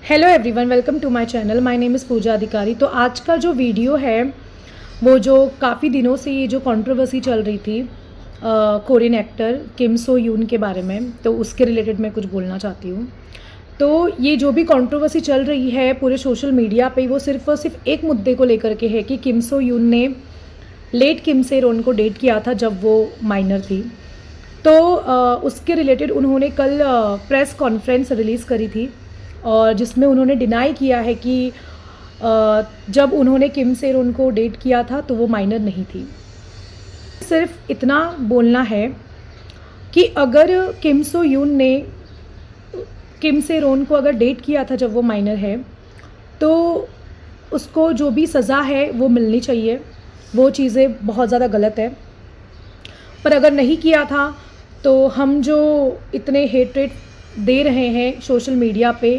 Hello everyone, welcome to my channel. My name is Pooja Adhikari. तो आज का जो वीडियो है वो जो काफ़ी दिनों से ये जो कंट्रोवर्सी चल रही थी कोरियन एक्टर किम सो यून के बारे में, तो उसके रिलेटेड मैं कुछ बोलना चाहती हूँ। तो ये जो भी कंट्रोवर्सी चल रही है पूरे सोशल मीडिया पे, वो सिर्फ और सिर्फ एक मुद्दे को लेकर के है कि किम सो यून ने लेट किम से रोन को डेट किया था जब वो माइनर थी। तो उसके रिलेटेड उन्होंने कल प्रेस कॉन्फ्रेंस रिलीज़ करी थी और जिसमें उन्होंने डिनाई किया है कि जब उन्होंने किम से रोन को डेट किया था तो वो माइनर नहीं थी। सिर्फ इतना बोलना है कि अगर किम सो यून ने किम से रोन को अगर डेट किया था जब वो माइनर है तो उसको जो भी सज़ा है वो मिलनी चाहिए। वो चीज़ें बहुत ज़्यादा गलत है। पर अगर नहीं किया था तो हम जो इतने हेट्रेट दे रहे हैं सोशल मीडिया पे,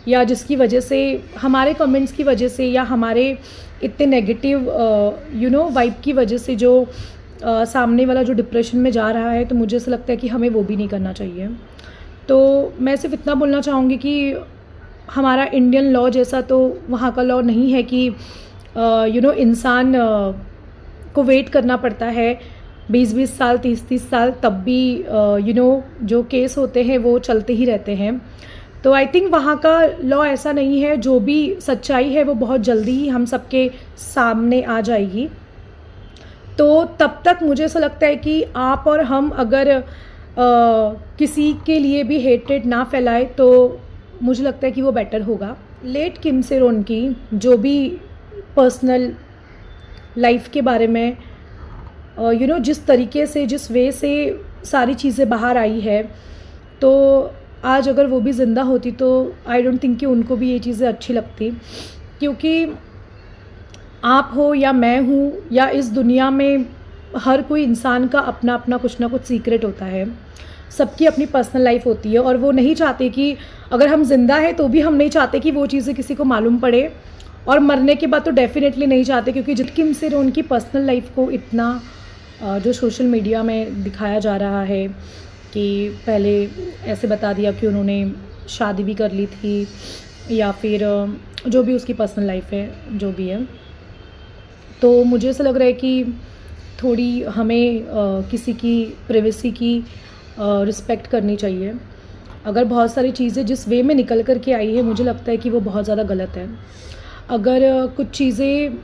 या जिसकी वजह से हमारे कमेंट्स की वजह से या हमारे इतने नेगेटिव वाइब की वजह से जो सामने वाला जो डिप्रेशन में जा रहा है, तो मुझे ऐसा लगता है कि हमें वो भी नहीं करना चाहिए। तो मैं सिर्फ इतना बोलना चाहूँगी कि हमारा इंडियन लॉ जैसा तो वहाँ का लॉ नहीं है कि इंसान को वेट करना पड़ता है 20-20 साल 30-30 साल, तब भी जो केस होते हैं वो चलते ही रहते हैं। तो आई थिंक वहाँ का लॉ ऐसा नहीं है। जो भी सच्चाई है वो बहुत जल्दी ही हम सबके सामने आ जाएगी। तो तब तक मुझे ऐसा लगता है कि आप और हम अगर किसी के लिए भी हेट्रेड ना फैलाए तो मुझे लगता है कि वो बेटर होगा। लेट किम से रोन की जो भी पर्सनल लाइफ के बारे में जिस तरीके से जिस वे से सारी चीज़ें बाहर आई है, तो आज अगर वो भी ज़िंदा होती तो आई डोंट थिंक कि उनको भी ये चीज़ें अच्छी लगती। क्योंकि आप हो या मैं हूँ या इस दुनिया में हर कोई इंसान का अपना अपना कुछ ना कुछ सीक्रेट होता है। सबकी अपनी पर्सनल लाइफ होती है और वो नहीं चाहते कि अगर हम जिंदा हैं तो भी हम नहीं चाहते कि वो चीज़ें किसी को मालूम पड़े, और मरने के बाद तो डेफिनेटली नहीं चाहते। क्योंकि जित किम से उनकी पर्सनल लाइफ को इतना जो सोशल मीडिया में दिखाया जा रहा है कि पहले ऐसे बता दिया कि उन्होंने शादी भी कर ली थी, या फिर जो भी उसकी पर्सनल लाइफ है जो भी है, तो मुझे ऐसा लग रहा है कि थोड़ी हमें किसी की प्राइवेसी की रिस्पेक्ट करनी चाहिए। अगर बहुत सारी चीज़ें जिस वे में निकल कर के आई है, मुझे लगता है कि वो बहुत ज़्यादा गलत है। अगर कुछ चीज़ें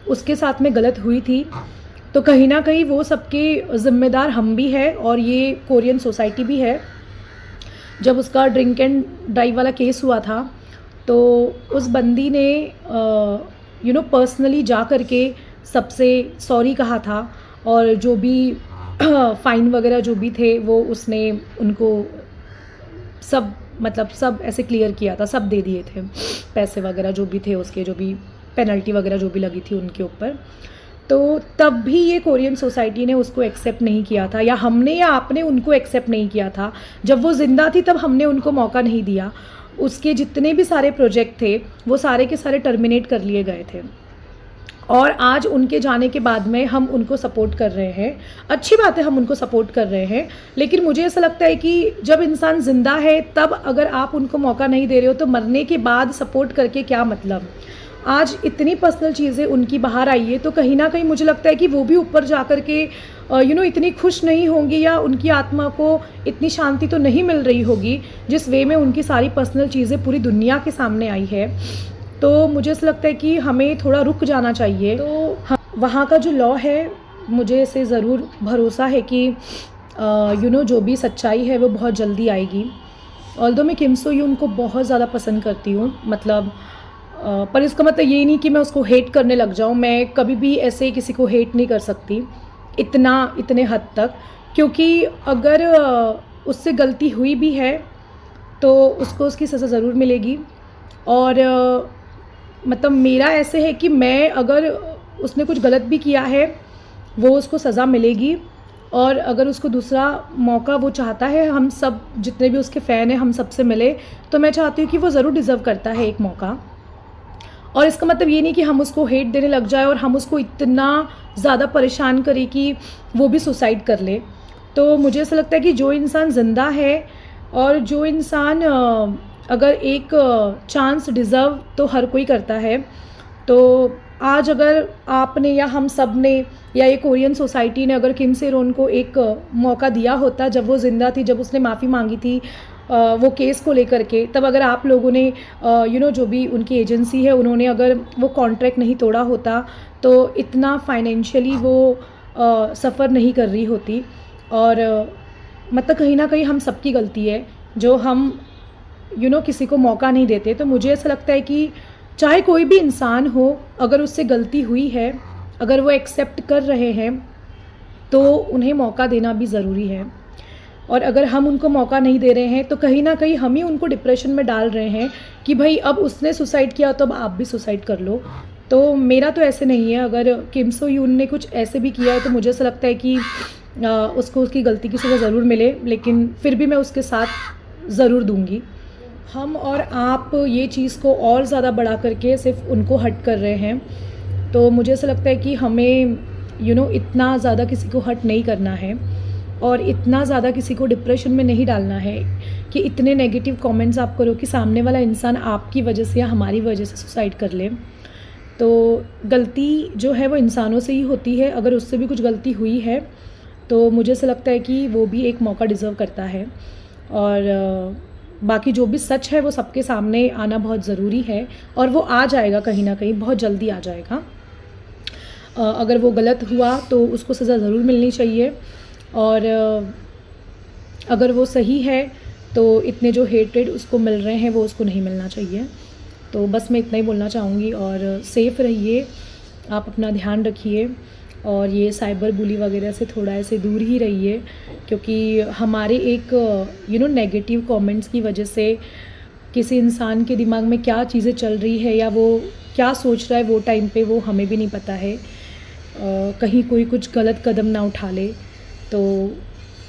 उसके साथ में गलत हुई थी तो कहीं ना कहीं वो सबके ज़िम्मेदार हम भी है और ये कोरियन सोसाइटी भी है। जब उसका ड्रिंक एंड ड्राइव वाला केस हुआ था तो उस बंदी ने पर्सनली जा कर के सबसे सॉरी कहा था, और जो भी फ़ाइन वगैरह जो भी थे वो उसने उनको सब ऐसे क्लियर किया था, सब दे दिए थे पैसे वगैरह जो भी थे, उसके जो भी पेनल्टी वगैरह जो भी लगी थी उनके ऊपर। तो तब भी ये कोरियन सोसाइटी ने उसको एक्सेप्ट नहीं किया था, या हमने या आपने उनको एक्सेप्ट नहीं किया था। जब वो ज़िंदा थी तब हमने उनको मौका नहीं दिया। उसके जितने भी सारे प्रोजेक्ट थे वो सारे के सारे टर्मिनेट कर लिए गए थे, और आज उनके जाने के बाद में हम उनको सपोर्ट कर रहे हैं। अच्छी बात है, हम उनको सपोर्ट कर रहे हैं, लेकिन मुझे ऐसा लगता है कि जब इंसान ज़िंदा है तब अगर आप उनको मौका नहीं दे रहे हो तो मरने के बाद सपोर्ट करके क्या मतलब। आज इतनी पर्सनल चीज़ें उनकी बाहर आई है तो कहीं ना कहीं मुझे लगता है कि वो भी ऊपर जा कर के इतनी खुश नहीं होंगी, या उनकी आत्मा को इतनी शांति तो नहीं मिल रही होगी जिस वे में उनकी सारी पर्सनल चीज़ें पूरी दुनिया के सामने आई है। तो मुझे ऐसा लगता है कि हमें थोड़ा रुक जाना चाहिए। तो वहाँ का जो लॉ है, मुझे ऐसे ज़रूर भरोसा है कि जो भी सच्चाई है वो बहुत जल्दी आएगी। ऑल्दो मैं किम सो यून को बहुत ज़्यादा पसंद करती हूँ, पर इसका मतलब ये नहीं कि मैं उसको हेट करने लग जाऊँ। मैं कभी भी ऐसे किसी को हेट नहीं कर सकती इतने हद तक, क्योंकि अगर उससे गलती हुई भी है तो उसको उसकी सज़ा ज़रूर मिलेगी। और मेरा ऐसे है कि मैं अगर उसने कुछ गलत भी किया है वो उसको सज़ा मिलेगी, और अगर उसको दूसरा मौका वो चाहता है, हम सब जितने भी उसके फ़ैन हैं हम सबसे मिले, तो मैं चाहती हूँ कि वो ज़रूर डिज़र्व करता है एक मौका। और इसका मतलब ये नहीं कि हम उसको हेट देने लग जाए और हम उसको इतना ज़्यादा परेशान करें कि वो भी सुसाइड कर ले। तो मुझे ऐसा लगता है कि जो इंसान ज़िंदा है और जो इंसान अगर एक चांस डिज़र्व तो हर कोई करता है। तो आज अगर आपने या हम सब ने या ये कोरियन सोसाइटी ने अगर किम से रोन को एक मौका दिया होता जब वो ज़िंदा थी, जब उसने माफ़ी मांगी थी वो केस को लेकर के, तब अगर आप लोगों ने जो भी उनकी एजेंसी है उन्होंने अगर वो कॉन्ट्रैक्ट नहीं तोड़ा होता तो इतना फाइनेंशियली वो सफ़र नहीं कर रही होती। और मतलब कहीं ना कहीं हम सबकी गलती है जो हम किसी को मौका नहीं देते। तो मुझे ऐसा लगता है कि चाहे कोई भी इंसान हो, अगर उससे गलती हुई है, अगर वो एक्सेप्ट कर रहे हैं तो उन्हें मौका देना भी ज़रूरी है। और अगर हम उनको मौका नहीं दे रहे हैं तो कहीं ना कहीं हम ही उनको डिप्रेशन में डाल रहे हैं कि भाई अब उसने सुसाइड किया तो अब आप भी सुसाइड कर लो। तो मेरा तो ऐसे नहीं है। अगर किम सो यून ने कुछ ऐसे भी किया है तो मुझे ऐसा लगता है कि उसको उसकी गलती की सज़ा ज़रूर मिले, लेकिन फिर भी मैं उसके साथ ज़रूर दूंगी। हम और आप ये चीज़ को और ज़्यादा बढ़ा करके सिर्फ उनको हर्ट कर रहे हैं। तो मुझे ऐसा लगता है कि हमें इतना ज़्यादा किसी को हर्ट नहीं करना है और इतना ज़्यादा किसी को डिप्रेशन में नहीं डालना है कि इतने नेगेटिव कमेंट्स आप करो कि सामने वाला इंसान आपकी वजह से या हमारी वजह से सुसाइड कर ले। तो गलती जो है वो इंसानों से ही होती है। अगर उससे भी कुछ गलती हुई है तो मुझे ऐसा लगता है कि वो भी एक मौका डिज़र्व करता है। और बाकी जो भी सच है वो सबके सामने आना बहुत ज़रूरी है और वो आ जाएगा, कहीं ना कहीं बहुत जल्दी आ जाएगा। अगर वो गलत हुआ तो उसको सज़ा ज़रूर मिलनी चाहिए, और अगर वो सही है तो इतने जो हेटेड उसको मिल रहे हैं वो उसको नहीं मिलना चाहिए। तो बस मैं इतना ही बोलना चाहूँगी। और सेफ़ रहिए, आप अपना ध्यान रखिए और ये साइबर बुली वगैरह से थोड़ा ऐसे दूर ही रहिए, क्योंकि हमारे एक नेगेटिव कमेंट्स की वजह से किसी इंसान के दिमाग में क्या चीज़ें चल रही है या वो क्या सोच रहा है वो टाइम पे वो हमें भी नहीं पता है। कहीं कोई कुछ गलत कदम ना उठा ले। तो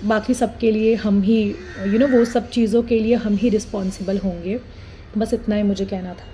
बाकी सबके लिए हम ही वो सब चीज़ों के लिए हम ही रिस्पॉन्सिबल होंगे। बस इतना ही मुझे कहना था।